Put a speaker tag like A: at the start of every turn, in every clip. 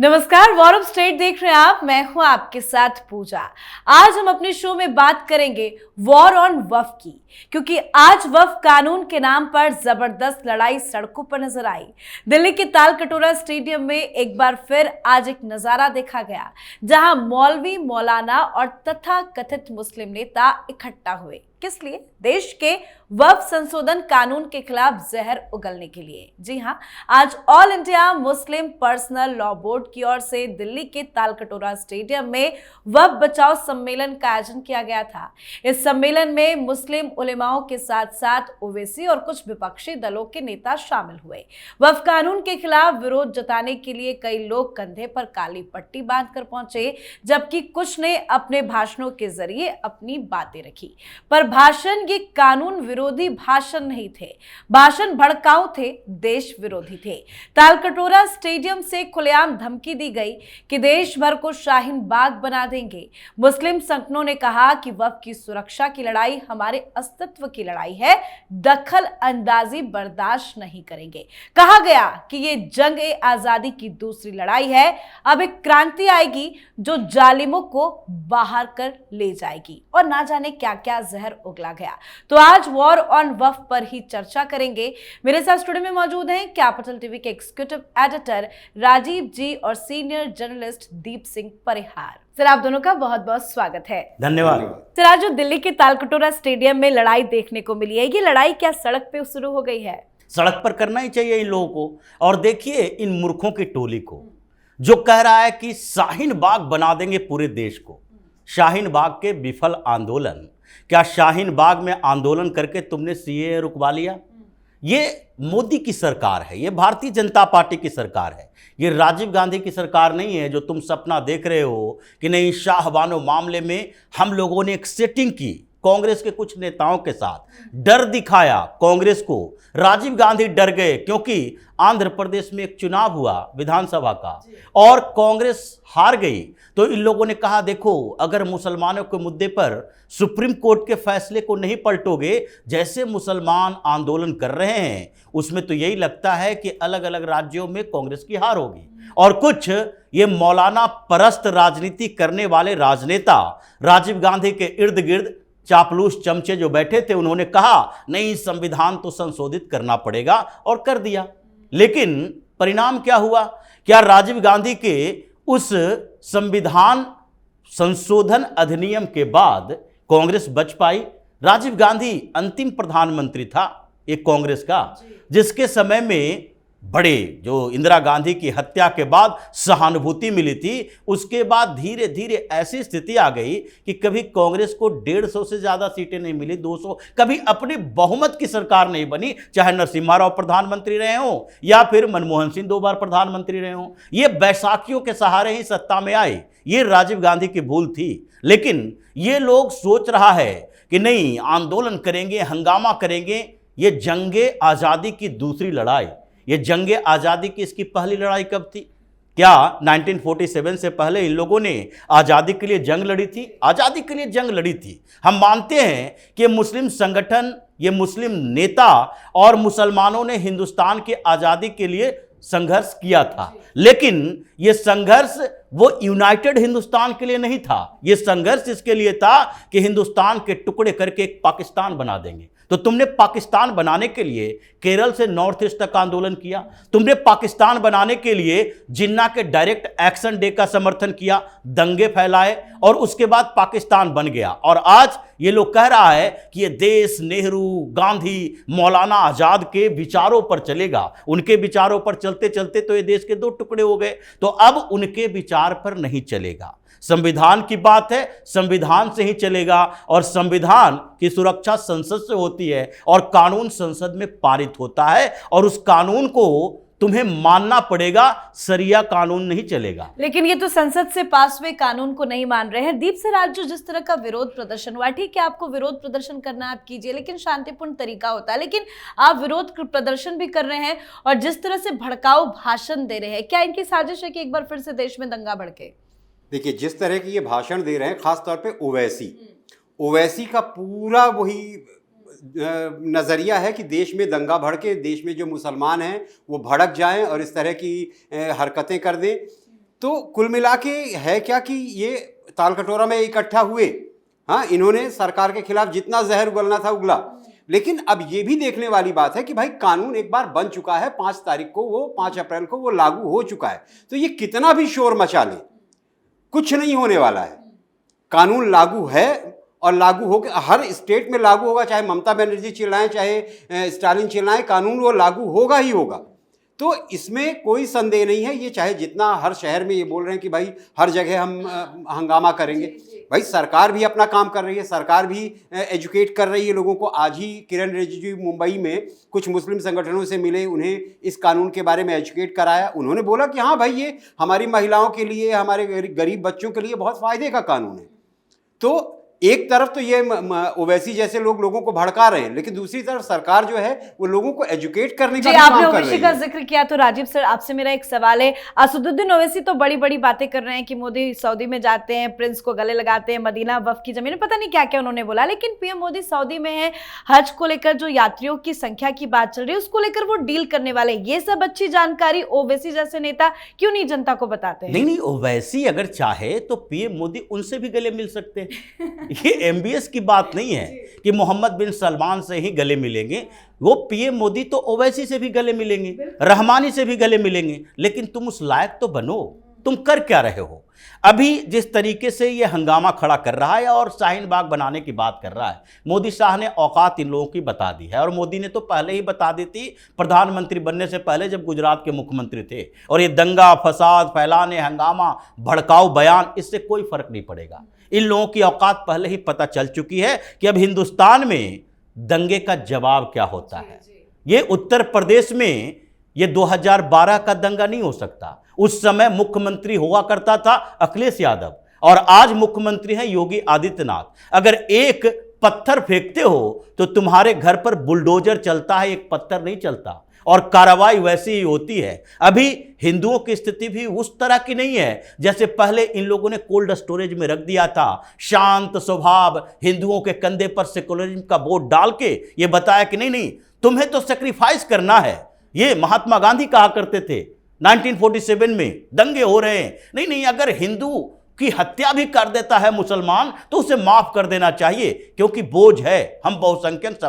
A: नमस्कार, war of state देख रहे हैं आप। मैं हूं आपके साथ पूजा। आज हम अपने शो में बात करेंगे वॉर ऑन वक्फ की, क्योंकि आज वक्फ कानून के नाम पर जबरदस्त लड़ाई सड़कों पर नजर आई। दिल्ली के तालकटोरा स्टेडियम में एक बार फिर आज एक नजारा देखा गया, जहां मौलवी, मौलाना और तथाकथित मुस्लिम नेता इकट्ठा हुए। किस लिए? देश के वक्फ संशोधन कानून के खिलाफ जहर उगलने के लिए। जी हां, आज all India Muslim personal law board की ओर से दिल्ली के तालकटोरा स्टेडियम में वक्फ बचाओ सम्मेलन का आयोजन किया गया था। इस सम्मेलन में मुस्लिम उलेमाओं के साथ साथ ओवैसी और कुछ विपक्षी दलों के नेता शामिल हुए। वक्फ कानून के खिलाफ विरोध जताने के लिए कई लोग कंधे पर काली पट्टी बांधकर पहुंचे, जबकि कुछ ने अपने भाषणों के जरिए अपनी बातें रखी। पर भाषण ये कानून विरोधी भाषण नहीं थे, भाषण भड़काऊ थे, देश विरोधी थे। तालकटोरा स्टेडियम से खुलेआम धमकी दी गई कि देश भर को शाहीन बाग बना देंगे। मुस्लिम संगठनों ने कहा कि वक्फ की सुरक्षा की लड़ाई हमारे अस्तित्व की लड़ाई है, दखल अंदाजी बर्दाश्त नहीं करेंगे। कहा गया कि ये जंग ए आजादी की दूसरी लड़ाई है। अब एक क्रांति आएगी जो जालिमों को बाहर कर ले जाएगी। और ना जाने क्या क्या जहर उगला गया। तो आज वॉर ऑन वक्फ पर ही चर्चा करेंगे। मेरे साथ स्टूडियो में मौजूद हैं कैपिटल टीवी के एग्जीक्यूटिव एडिटर राजीव जी और senior journalist Deep Singh Parihar. Sir, आप दोनों का बहुत बहुत स्वागत है।
B: धन्यवाद।
A: सर, आज जो दिल्ली के तालकटोरा स्टेडियम में लड़ाई देखने को मिली है, ये लड़ाई क्या सड़क पे शुरू हो गई है?
B: सड़क पर करना ही चाहिए इन लोगों को। और देखिए इन मूर्खों की टोली को, जो कह रहा है कि शाहीन बाग बना देंगे पूरे देश को। शाहीन बाग के विफल आंदोलन, क्या शाहीन बाग में आंदोलन करके तुमने सीएए रुकवा लिया? ये मोदी की सरकार है, ये भारतीय जनता पार्टी की सरकार है, ये राजीव गांधी की सरकार नहीं है। जो तुम सपना देख रहे हो कि नहीं, शाह बानो मामले में हम लोगों ने एक सेटिंग की कांग्रेस के कुछ नेताओं के साथ, डर दिखाया कांग्रेस को। राजीव गांधी डर गए क्योंकि आंध्र प्रदेश में एक चुनाव हुआ विधानसभा का और कांग्रेस हार गई। तो इन लोगों ने कहा, देखो अगर मुसलमानों के मुद्दे पर सुप्रीम कोर्ट के फैसले को नहीं पलटोगे, जैसे मुसलमान आंदोलन कर रहे हैं, उसमें तो यही लगता है कि अलग अलग राज्यों में कांग्रेस की हार होगी। और कुछ ये मौलाना परस्त राजनीति करने वाले राजनेता राजीव गांधी के इर्द गिर्द चापलूस चमचे जो बैठे थे, उन्होंने कहा नहीं, संविधान तो संशोधित करना पड़ेगा, और कर दिया। लेकिन परिणाम क्या हुआ? क्या राजीव गांधी के उस संविधान संशोधन अधिनियम के बाद कांग्रेस बच पाई? राजीव गांधी अंतिम प्रधानमंत्री था एक कांग्रेस का, जिसके समय में बड़े जो इंदिरा गांधी की हत्या के बाद सहानुभूति मिली थी, उसके बाद धीरे धीरे ऐसी स्थिति आ गई कि कभी कांग्रेस को 150 से ज्यादा सीटें नहीं मिली, 200, कभी अपने बहुमत की सरकार नहीं बनी, चाहे नरसिम्हा राव प्रधानमंत्री रहे हों या फिर मनमोहन सिंह 2 बार प्रधानमंत्री रहे हों। ये बैसाखियों के सहारे ही सत्ता में आए। ये राजीव गांधी की भूल थी। लेकिन ये लोग सोच रहा है कि नहीं, आंदोलन करेंगे, हंगामा करेंगे। ये जंगे आजादी की दूसरी लड़ाई, ये जंगे आज़ादी की इसकी पहली लड़ाई कब थी? क्या 1947 से पहले इन लोगों ने आज़ादी के लिए जंग लड़ी थी? आज़ादी के लिए जंग लड़ी थी। हम मानते हैं कि मुस्लिम संगठन, ये मुस्लिम नेता और मुसलमानों ने हिंदुस्तान की आज़ादी के लिए संघर्ष किया था। लेकिन ये संघर्ष वो यूनाइटेड हिंदुस्तान के लिए नहीं था। ये संघर्ष इसके लिए था कि हिंदुस्तान के टुकड़े करके एक पाकिस्तान बना देंगे। तो तुमने पाकिस्तान बनाने के लिए केरल से नॉर्थ ईस्ट तक आंदोलन किया। तुमने पाकिस्तान बनाने के लिए जिन्ना के डायरेक्ट एक्शन डे का समर्थन किया, दंगे फैलाए और उसके बाद पाकिस्तान बन गया। और आज ये लोग कह रहा है कि ये देश नेहरू, गांधी, मौलाना आजाद के विचारों पर चलेगा। उनके विचारों पर चलते चलते तो ये देश के 2 टुकड़े हो गए। तो अब उनके विचार पर नहीं चलेगा। संविधान की बात है, संविधान से ही चलेगा। और संविधान की सुरक्षा संसद से होती है और कानून संसद में पारित होता है, और उस कानून को तुम्हें मानना पड़ेगा। सरिया कानून नहीं चलेगा।
A: लेकिन ये तो संसद से पास हुए कानून को नहीं मान रहे हैं। दीप सर, आज जो जिस तरह का विरोध प्रदर्शन हुआ, ठीक है आपको विरोध प्रदर्शन करना आप कीजिए, लेकिन शांतिपूर्ण तरीका होता है। लेकिन आप विरोध प्रदर्शन भी कर रहे हैं और जिस तरह से भड़काऊ भाषण दे रहे हैं, क्या इनकी साजिश है कि एक बार फिर से देश में दंगा भड़के?
C: देखिए, जिस तरह की ये भाषण दे रहे हैं, खास तौर पे ओवैसी का पूरा वही नज़रिया है कि देश में दंगा भड़के, देश में जो मुसलमान हैं वो भड़क जाएं और इस तरह की हरकतें कर दें। तो कुल मिला के है क्या कि ये ताल कटोरा में इकट्ठा हुए, हाँ, इन्होंने सरकार के खिलाफ जितना जहर उगलना था उगला। लेकिन अब ये भी देखने वाली बात है कि भाई कानून एक बार बन चुका है, 5 अप्रैल को वो लागू हो चुका है, तो ये कितना भी शोर मचा ले कुछ नहीं होने वाला है। कानून लागू है और लागू हो हर स्टेट में लागू होगा, चाहे ममता बनर्जी चिल्लाएं चाहे स्टालिन चिल्लाएं, कानून वो लागू होगा ही होगा। तो इसमें कोई संदेह नहीं है। ये चाहे जितना हर शहर में ये बोल रहे हैं कि भाई हर जगह हम हंगामा करेंगे, भाई सरकार भी अपना काम कर रही है, सरकार भी एजुकेट कर रही है लोगों को। आज ही किरण रिजिजू मुंबई में कुछ मुस्लिम संगठनों से मिले, उन्हें इस कानून के बारे में एजुकेट कराया। उन्होंने बोला कि हाँ भाई ये हमारी महिलाओं के लिए, हमारे गरीब बच्चों के लिए बहुत फ़ायदे का कानून है। तो एक तरफ तो ये ओवैसी जैसे लोगों को भड़का रहे हैं, लेकिन दूसरी तरफ सरकार जो है वो लोगों को एजुकेट करने का काम कर रही है।
A: आपने ओवैसी का जिक्र किया तो राजीव सर, आपसे मेरा एक सवाल है। असदुद्दीन ओवैसी तो बड़ी बड़ी बातें कर रहे हैं कि मोदी सऊदी में जाते हैं, प्रिंस को गले लगाते हैं, मदीना वफ की जमीन, पता नहीं क्या क्या उन्होंने बोला। लेकिन पीएम मोदी सऊदी में है, हज को लेकर जो यात्रियों की संख्या की बात चल रही है उसको लेकर वो डील करने वाले, ये सब अच्छी जानकारी ओवैसी जैसे नेता क्यों नहीं जनता को बताते हैं?
B: नहीं, ओवैसी अगर चाहे तो पीएम मोदी उनसे भी गले मिल सकते हैं। ये एमबीएस की बात नहीं है कि मोहम्मद बिन सलमान से ही गले मिलेंगे। वो पीएम मोदी तो ओवैसी से भी गले मिलेंगे, रहमानी से भी गले मिलेंगे, लेकिन तुम उस लायक तो बनो। तुम कर क्या रहे हो? अभी जिस तरीके से ये हंगामा खड़ा कर रहा है और शाहीन बाग बनाने की बात कर रहा है, मोदी शाह ने औकात इन लोगों की बता दी है। और मोदी ने तो पहले ही बता दी थी प्रधानमंत्री बनने से पहले, जब गुजरात के मुख्यमंत्री थे। और ये दंगा फसाद फैलाने, हंगामा, भड़काऊ बयान, इससे कोई फर्क नहीं पड़ेगा। इन लोगों की औकात पहले ही पता चल चुकी है कि अब हिंदुस्तान में दंगे का जवाब क्या होता है। ये उत्तर प्रदेश में ये 2012 का दंगा नहीं हो सकता। उस समय मुख्यमंत्री हुआ करता था अखिलेश यादव और आज मुख्यमंत्री हैं योगी आदित्यनाथ। अगर एक पत्थर फेंकते हो तो तुम्हारे घर पर बुलडोजर चलता है, एक पत्थर नहीं चलता। और कार्रवाई वैसी ही होती है। अभी हिंदुओं की स्थिति भी उस तरह की नहीं है जैसे पहले इन लोगों ने कोल्ड स्टोरेज में रख दिया था। शांत स्वभाव, हिंदुओं के कंधे पर सेकुलरिज्म का बोझ डाल के ये बताया कि नहीं नहीं तुम्हें तो सेक्रीफाइस करना है। ये महात्मा गांधी कहा करते थे 1947 में, दंगे हो रहे हैं। नहीं नहीं, अगर हिंदू की हत्या भी कर देता है मुसलमान तो उसे माफ कर देना चाहिए, क्योंकि बोझ है। हम बहुसंख्यक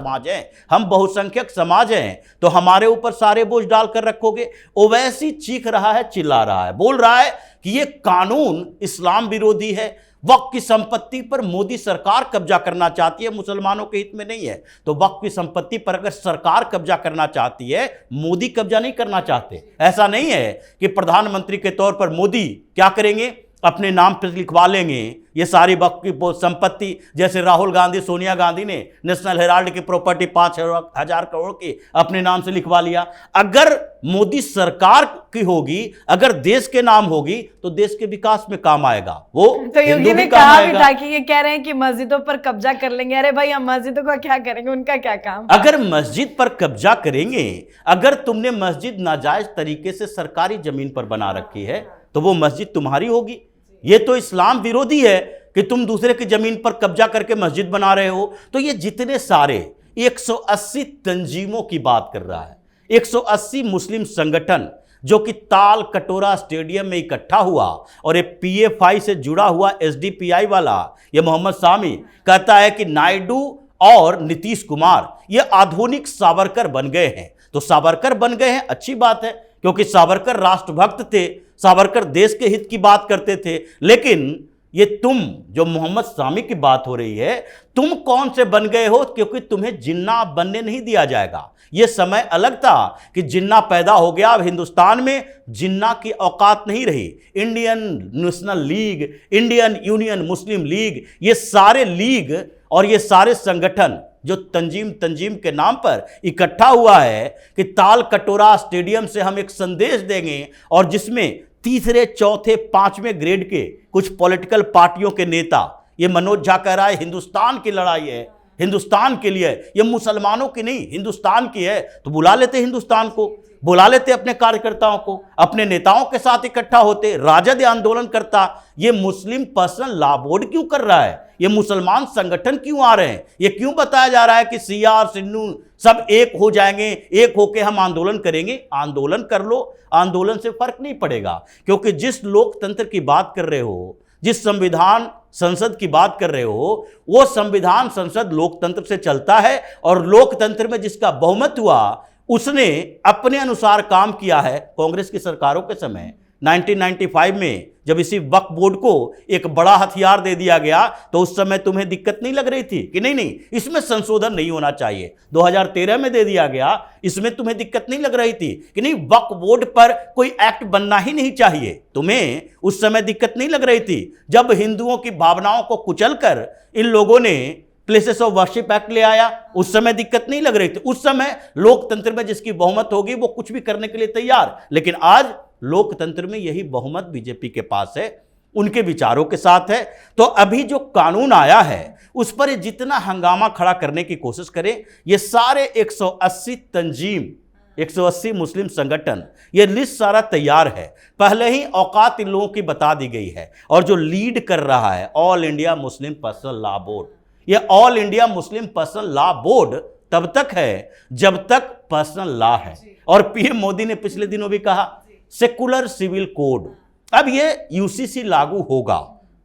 B: समाज हैं, तो हमारे ऊपर सारे बोझ डालकर रखोगे। ओवैसी चीख रहा है, चिल्ला रहा है, बोल रहा है कि ये कानून इस्लाम विरोधी है। वक्फ की संपत्ति पर मोदी सरकार कब्जा करना चाहती है, मुसलमानों के हित में नहीं है। तो वक्फ की संपत्ति पर अगर सरकार कब्जा करना चाहती है, मोदी कब्जा नहीं करना चाहते। ऐसा नहीं है कि प्रधानमंत्री के तौर पर मोदी क्या करेंगे, अपने नाम पर लिखवा लेंगे ये सारी वक्फ की संपत्ति, जैसे राहुल गांधी, सोनिया गांधी ने नेशनल हेराल्ड की प्रॉपर्टी 5,000 करोड़ की अपने नाम से लिखवा लिया। अगर मोदी सरकार की होगी, अगर देश के नाम होगी तो देश के विकास में काम आएगा। वो
A: तो योगी ने कहा भी था कि ये कह रहे हैं कि मस्जिदों पर कब्जा कर लेंगे। अरे भाई, हम मस्जिदों का क्या करेंगे, उनका क्या काम?
B: अगर मस्जिद पर कब्जा करेंगे, अगर तुमने मस्जिद नाजायज तरीके से सरकारी जमीन पर बना रखी है तो वो मस्जिद तुम्हारी होगी। ये तो इस्लाम विरोधी है कि तुम दूसरे की जमीन पर कब्जा करके मस्जिद बना रहे हो। तो ये जितने सारे 180 तंजीमों की बात कर रहा है, 180 मुस्लिम संगठन जो कि ताल कटोरा स्टेडियम में इकट्ठा हुआ, और ये पीएफआई से जुड़ा हुआ एसडीपीआई वाला ये मोहम्मद सामी कहता है कि नायडू और नीतीश कुमार ये आधुनिक सावरकर बन गए हैं। तो सावरकर बन गए हैं, अच्छी बात है, क्योंकि सावरकर राष्ट्रभक्त थे, सावरकर देश के हित की बात करते थे। लेकिन ये तुम जो मोहम्मद सामी की बात हो रही है, तुम कौन से बन गए हो? क्योंकि तुम्हें जिन्ना बनने नहीं दिया जाएगा। ये समय अलग था कि जिन्ना पैदा हो गया, अब हिंदुस्तान में जिन्ना की औकात नहीं रही। Indian National League, Indian Union Muslim League, ये सारे लीग और ये सारे संगठन जो तंजीम के नाम पर इकट्ठा हुआ है कि ताल कटोरा स्टेडियम से हम एक संदेश देंगे, और जिसमें तीसरे, चौथे, 5वें ग्रेड के कुछ पॉलिटिकल पार्टियों के नेता, ये मनोज झा कह रहा है हिंदुस्तान की लड़ाई है, हिंदुस्तान के लिए है, ये मुसलमानों की नहीं हिंदुस्तान की है। तो बुला लेते हिंदुस्तान को, बुला लेते अपने कार्यकर्ताओं को, अपने नेताओं के साथ इकट्ठा होते, राजद आंदोलन करता। ये मुस्लिम पर्सनल लॉ बोर्ड क्यों कर रहा है, ये मुसलमान संगठन क्यों आ रहे हैं, ये क्यों बताया जा रहा है कि सिया और सिन्नू सब एक हो जाएंगे, एक होके हम आंदोलन करेंगे। आंदोलन कर लो, आंदोलन से फर्क नहीं पड़ेगा, क्योंकि जिस लोकतंत्र की बात कर रहे हो, जिस संविधान संसद की बात कर रहे हो, वो संविधान संसद लोकतंत्र से चलता है, और लोकतंत्र में जिसका बहुमत हुआ उसने अपने अनुसार काम किया है। कांग्रेस की सरकारों के समय 1995 में जब इसी वक्फ बोर्ड को एक बड़ा हथियार दे दिया गया, तो उस समय तुम्हें दिक्कत नहीं लग रही थी कि नहीं इसमें संशोधन नहीं होना चाहिए। 2013 में दे दिया गया, इसमें तुम्हें दिक्कत नहीं लग रही थी कि नहीं वक्फ बोर्ड पर कोई एक्ट बनना ही नहीं चाहिए, तुम्हें उस समय दिक्कत नहीं लग रही थी। जब हिंदुओं की भावनाओं को कुचलकर इन लोगों ने प्लेसेस ऑफ वर्शिप एक्ट ले आया, उस समय दिक्कत नहीं लग रही थी। उस समय लोकतंत्र में जिसकी बहुमत होगी वो कुछ भी करने के लिए तैयार। लेकिन आज लोकतंत्र में यही बहुमत बीजेपी के पास है, उनके विचारों के साथ है। तो अभी जो कानून आया है उस पर जितना हंगामा खड़ा करने की कोशिश करें, ये सारे 180 तंजीम, 180 मुस्लिम संगठन, ये लिस्ट सारा तैयार है, पहले ही औकात इन लोगों की बता दी गई है। और जो लीड कर रहा है all India Muslim personal law board, ये all India Muslim personal law board तब तक है जब तक पर्सनल लॉ है। और पीएम मोदी ने पिछले दिनों भी कहा सेकुलर सिविल कोड। अब ये यूसीसी लागू होगा,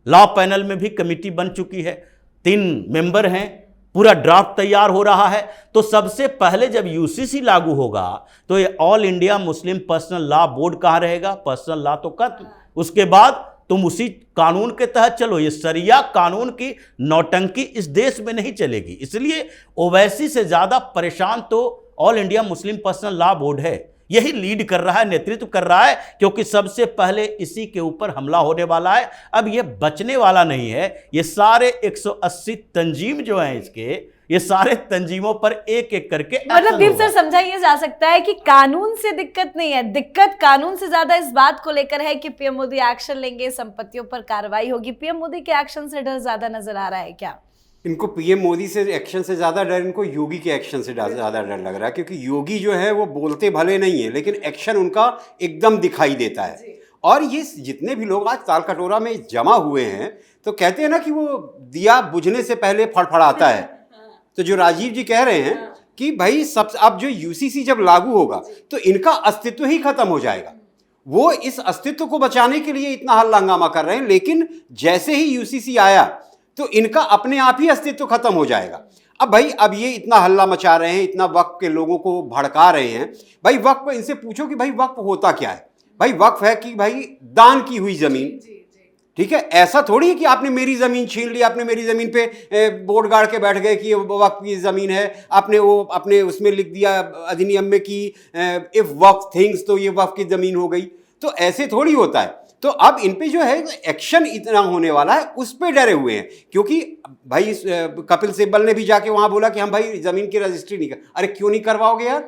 B: लॉ पैनल में भी कमेटी बन चुकी है, 3 मेंबर हैं, पूरा ड्राफ्ट तैयार हो रहा है। तो सबसे पहले जब यूसीसी लागू होगा तो ये all India Muslim personal law board कहाँ रहेगा, पर्सनल लॉ तो खत्म। उसके बाद तुम उसी कानून के तहत चलो। ये शरिया कानून की नौटंकी इस देश में नहीं चलेगी। इसलिए ओवैसी से ज्यादा परेशान तो all India Muslim personal law board है, यही लीड कर रहा है, नेतृत्व कर रहा है, क्योंकि सबसे पहले इसी के ऊपर हमला होने वाला है। अब ये बचने वाला नहीं है। ये सारे 180 तंजीम जो हैं इसके, ये सारे तंजीमों पर एक एक करके
A: मतलब दीप सर समझाइए जा सकता है कि कानून से दिक्कत नहीं है, दिक्कत कानून से ज्यादा इस बात को लेकर है कि पीएम मोदी एक्शन लेंगे, संपत्तियों पर कार्रवाई होगी। पीएम मोदी के एक्शन से डर ज्यादा नजर आ रहा है क्या?
C: इनको पीएम मोदी से एक्शन से ज़्यादा डर इनको योगी के एक्शन से ज़्यादा डर लग रहा है, क्योंकि योगी जो है वो बोलते भले नहीं है लेकिन एक्शन उनका एकदम दिखाई देता है। और ये जितने भी लोग आज ताल कटोरा में जमा हुए हैं, तो कहते हैं ना कि वो दिया बुझने से पहले फड़फड़ाता है। तो जो राजीव जी कह रहे हैं कि भाई सब अब जो यूसीसी जब लागू होगा तो इनका अस्तित्व ही खत्म हो जाएगा। वो इस अस्तित्व को बचाने के लिए इतना हल्ला हंगामा कर रहे हैं, लेकिन जैसे ही यूसीसी आया तो इनका अपने आप ही अस्तित्व खत्म हो जाएगा। अब भाई अब ये इतना हल्ला मचा रहे हैं, इतना वक्फ के लोगों को भड़का रहे हैं। भाई वक्फ इनसे पूछो कि भाई वक्फ होता क्या है। भाई वक्फ है कि भाई दान की हुई जमीन, ठीक है। ऐसा थोड़ी है कि आपने मेरी जमीन छीन ली, आपने मेरी जमीन पे बोर्ड गाड़ के बैठ गए कि ये वक्फ की जमीन है, आपने वो अपने उसमें लिख दिया अधिनियम में कि इफ वक्फ थिंग्स, तो ये वक्फ की जमीन हो गई। तो ऐसे थोड़ी होता है। तो अब इन पे जो है एक्शन इतना होने वाला है, उस पे डरे हुए हैं, क्योंकि भाई कपिल सिब्बल ने भी जाके वहां बोला कि हम भाई जमीन की रजिस्ट्री नहीं कर। अरे क्यों नहीं करवाओगे यार,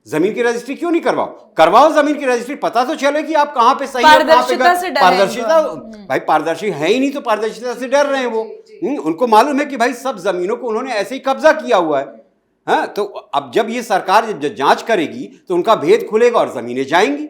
C: जमीन की रजिस्ट्री क्यों नहीं करवाओ जमीन की रजिस्ट्री, पता तो चले कि आप कहां पे सही है, पारदर्शिता। भाई पारदर्शी है ही नहीं तो पारदर्शिता से डर रहे हैं वो। उनको मालूम है कि भाई सब जमीनों को उन्होंने ऐसे ही कब्जा किया हुआ है। हाँ, तो अब जब ये सरकार जांच करेगी तो उनका भेद खुलेगा और जमीनें जाएंगी।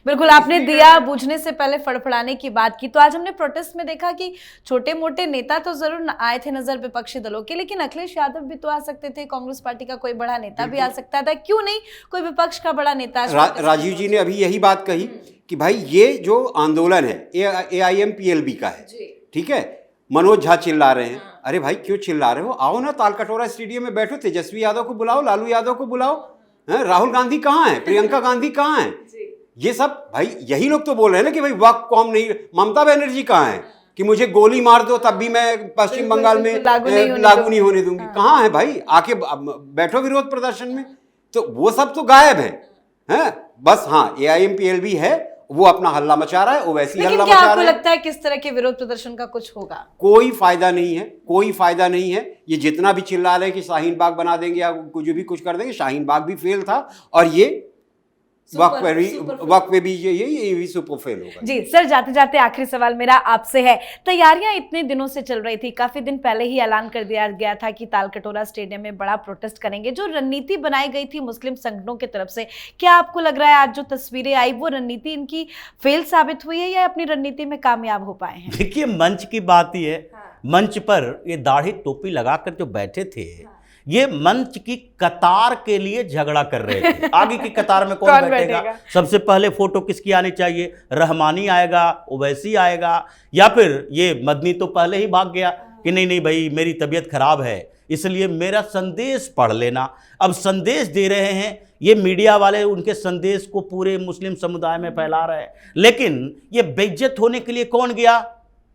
A: बिल्कुल, आपने दिया बुझने से पहले फड़फड़ाने की बात की। तो आज हमने प्रोटेस्ट में देखा कि छोटे मोटे नेता तो जरूर आए थे नजर विपक्षी दलों के, लेकिन अखिलेश यादव भी तो आ सकते थे, कांग्रेस पार्टी का कोई बड़ा नेता भी आ सकता था, क्यों नहीं कोई विपक्ष का बड़ा नेता?
C: राजीव जी ने अभी यही बात कही कि भाई ये जो आंदोलन है AIMPLB का है, ठीक है। मनोज झा चिल्ला रहे हैं। अरे भाई क्यों चिल्ला रहे हो, आओ ना ताल कटोरा स्टेडियम में बैठो, तेजस्वी यादव को बुलाओ, लालू यादव को बुलाओ, राहुल गांधी कहाँ है, प्रियंका गांधी कहाँ है, ये सब भाई यही लोग तो बोल रहे हैं ना कि भाई वक्फ को हम नहीं। ममता बनर्जी कहाँ है कि मुझे गोली मार दो तब भी मैं पश्चिम बंगाल में लागू नहीं होने दूंगी। कहाँ है भाई, आके बैठो विरोध प्रदर्शन में। तो वो सब तो गायब है। बस हाँ AIMPLB है, वो अपना हल्ला मचा रहा है, वो वैसी हल्ला मचा रहा है।
A: आपको लगता है किस तरह के विरोध प्रदर्शन का कुछ होगा?
C: कोई फायदा नहीं है, कोई फायदा नहीं है। ये जितना भी चिल्ला रहे कि शाहीन बाग बना देंगे या कुछ भी कुछ कर देंगे, शाहीन बाग भी फेल था और ये वक्त पे भी ये भी सुपर फेल होगा।
A: जी सर, जाते जाते आखिरी सवाल मेरा आपसे है, तैयारियां इतने दिनों से चल रही थी, काफी दिन पहले ही ऐलान कर दिया गया था कि तालकटोरा स्टेडियम में बड़ा प्रोटेस्ट करेंगे, जो रणनीति बनाई गई थी मुस्लिम संगठनों की तरफ से, क्या आपको लग रहा है आज जो तस्वीरें आई वो रणनीति इनकी फेल साबित हुई है या अपनी रणनीति में कामयाब हो पाए हैं?
B: देखिए, मंच की बात ही है। मंच पर ये दाढ़ी टोपी लगाकर जो बैठे थे, ये मंच की कतार के लिए झगड़ा कर रहे थे। आगे की कतार में कौन बैठेगा, सबसे पहले फोटो किसकी आनी चाहिए, रहमानी आएगा, ओवैसी आएगा, या फिर ये मदनी तो पहले ही भाग गया कि नहीं नहीं भाई मेरी तबीयत खराब है इसलिए मेरा संदेश पढ़ लेना। अब संदेश दे रहे हैं ये मीडिया वाले, उनके संदेश को पूरे मुस्लिम समुदाय में फैला रहे हैं, लेकिन ये बेइज्जत होने के लिए कौन गया,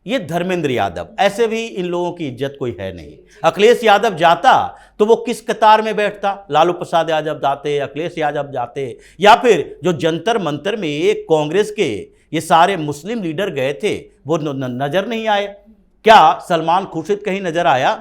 B: ये धर्मेंद्र यादव। ऐसे भी इन लोगों की इज्जत कोई है नहीं। अखिलेश यादव जाता तो वो किस कतार में बैठता, लालू प्रसाद यादव जाते, अखिलेश यादव जाते, या फिर जो जंतर मंतर में एक कांग्रेस के ये सारे मुस्लिम लीडर गए थे वो नजर नहीं आए क्या? सलमान खुर्शीद कहीं नजर आया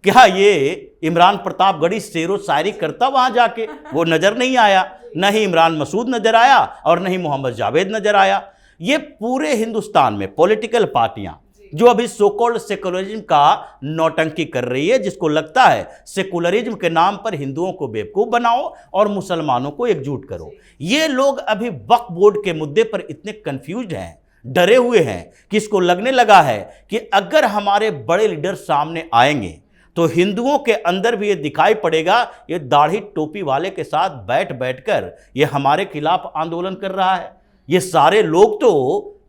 B: क्या? ये इमरान प्रतापगढ़ी शेरो शायरी करता वहां जाके, वो नजर नहीं आया। न ही इमरान मसूद नजर आया और न ही मोहम्मद जावेद नजर आया। ये पूरे हिंदुस्तान में पॉलिटिकल पार्टियां जो अभी सोकॉल्ड सेकुलरिज्म का नौटंकी कर रही है, जिसको लगता है सेकुलरिज्म के नाम पर हिंदुओं को बेवकूफ बनाओ और मुसलमानों को एकजुट करो, ये लोग अभी वक्फ बोर्ड के मुद्दे पर इतने कंफ्यूज हैं, डरे हुए हैं कि इसको लगने लगा है कि अगर हमारे बड़े लीडर सामने आएंगे तो हिंदुओं के अंदर भी ये दिखाई पड़ेगा, ये दाढ़ी टोपी वाले के साथ बैठ बैठकर ये हमारे खिलाफ आंदोलन कर रहा है। ये सारे लोग तो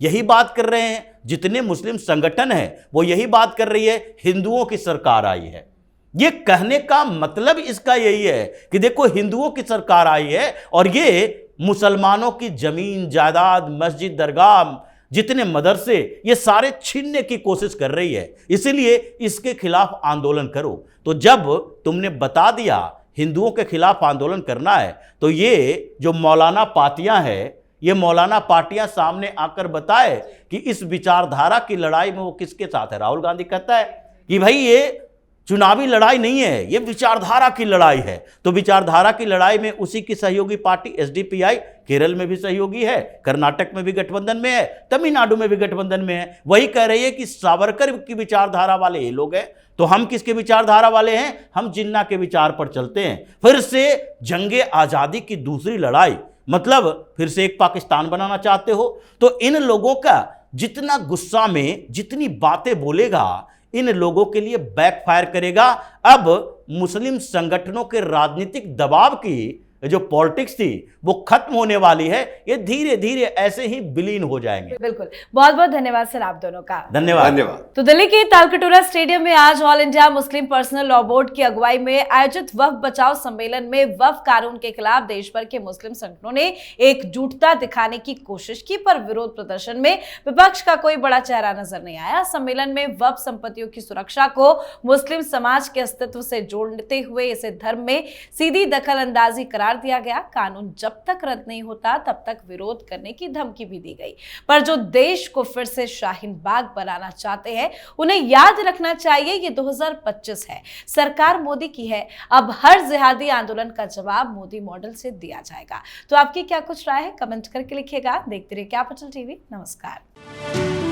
B: यही बात कर रहे हैं, जितने मुस्लिम संगठन हैं वो यही बात कर रही है, हिंदुओं की सरकार आई है। ये कहने का मतलब इसका यही है कि देखो हिंदुओं की सरकार आई है और ये मुसलमानों की जमीन जायदाद, मस्जिद, दरगाह, जितने मदरसे, ये सारे छीनने की कोशिश कर रही है, इसीलिए इसके खिलाफ आंदोलन करो। तो जब तुमने बता दिया हिंदुओं के खिलाफ आंदोलन करना है तो ये जो मौलाना पार्टियां हैं, ये मौलाना पार्टियां सामने आकर बताए कि इस विचारधारा की लड़ाई में वो किसके साथ है। राहुल गांधी कहता है कि भाई ये चुनावी लड़ाई नहीं है, ये विचारधारा की लड़ाई है। तो विचारधारा की लड़ाई में उसी की सहयोगी पार्टी एसडीपीआई केरल में भी सहयोगी है, कर्नाटक में भी गठबंधन में है, तमिलनाडु में भी गठबंधन में है। वही कह रही है कि सावरकर की विचारधारा वाले ये लोग हैं, तो हम किसके विचारधारा वाले हैं, हम जिन्ना के विचार पर चलते हैं। फिर से जंगे आजादी की दूसरी लड़ाई, मतलब फिर से एक पाकिस्तान बनाना चाहते हो। तो इन लोगों का जितना गुस्सा में जितनी बातें बोलेगा, इन लोगों के लिए बैकफायर करेगा। अब मुस्लिम संगठनों के राजनीतिक दबाव की जो पॉलिटिक्स थी वो खत्म होने वाली है। ये धीरे धीरे ऐसे ही विलीन हो जाएंगे।
A: बिल्कुल, बहुत बहुत धन्यवाद सर आप दोनों का।
B: धन्यवाद।
A: तो दिल्ली के तालकटोरा स्टेडियम में आज all India Muslim personal law board की अगुवाई में आयोजित वक्फ बचाओ सम्मेलन में वक्फ कानून के खिलाफ देश भर के मुस्लिम संगठनों ने एकजुटता दिखाने की कोशिश की, पर विरोध प्रदर्शन में विपक्ष का कोई बड़ा चेहरा नजर नहीं आया। सम्मेलन में वक्फ संपत्तियों की सुरक्षा को मुस्लिम समाज के अस्तित्व से जोड़ते हुए इसे धर्म में सीधी दखल अंदाजी करार दिया गया। कानून जब तक रद्द नहीं होता तब तक विरोध करने की धमकी भी दी गई। पर जो देश को फिर से शाहीन बाग बनाना चाहते हैं उन्हें याद रखना चाहिए ये 2025 है, सरकार मोदी की है। अब हर जिहादी आंदोलन का जवाब मोदी मॉडल से दिया जाएगा। तो आपकी क्या कुछ राय है, कमेंट करके लिखिएगा। देखते रहिए कैपिटल टीवी। नमस्कार।